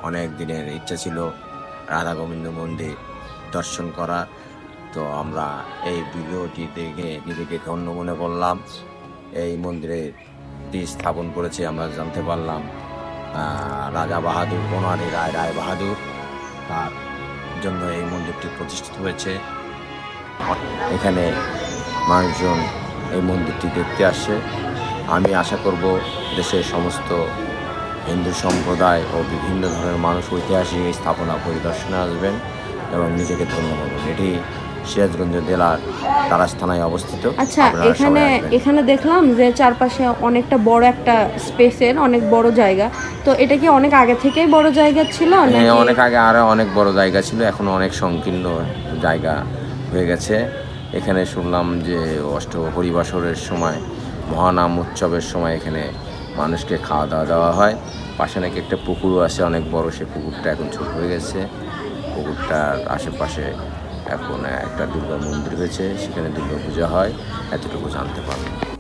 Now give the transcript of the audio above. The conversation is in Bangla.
অনেক দিনের ইচ্ছা ছিল রাধা গোবিন্দ মন্দির দর্শন করা। তো আমরা এই ভিডিওটি দেখে নিজেকে ধন্য মনে করলাম। এই মন্দিরেটি স্থাপন করেছে আমরা জানতে পারলাম রাজা বাহাদুর বনোয়ারি রায় বাহাদুর, তার জন্য এই মন্দিরটি প্রতিষ্ঠিত হয়েছে। এখানে মানুষজন এই মন্দিরটি দেখতে আসে। আমি আশা করব দেশের সমস্ত হিন্দু সম্প্রদায় ও বিভিন্ন ধরনের মানুষ ঐতিহাসিক এই স্থাপনা পরিদর্শনে আসবেন এবং নিজেকে ধন্য করবেন। এটি সিরাজগঞ্জ জেলার তারাস থানায় অবস্থিত। আচ্ছা, এখানে দেখলাম যে চারপাশে অনেকটা বড় একটা স্পেসের অনেক বড় জায়গা। তো এটা কি অনেক আগে থেকেই বড় জায়গা ছিল? হ্যাঁ, অনেক আগে আরো অনেক বড় জায়গা ছিল, এখন অনেক সংকীর্ণ জায়গা হয়ে গেছে। এখানে শুনলাম যে হরিবাসরের সময়, মহানাম উৎসবের সময় এখানে মানুষকে খাওয়া দাওয়া দেওয়া হয়। পাশে নাকি একটা পুকুরও আছে অনেক বড়, সে পুকুরটা এখন ছোট হয়ে গেছে। পুকুরটার আশেপাশে এখন একটা দুর্গা মন্দির হয়েছে, সেখানে দুর্গা পূজা হয়, এতটুকু জানতে পারলাম।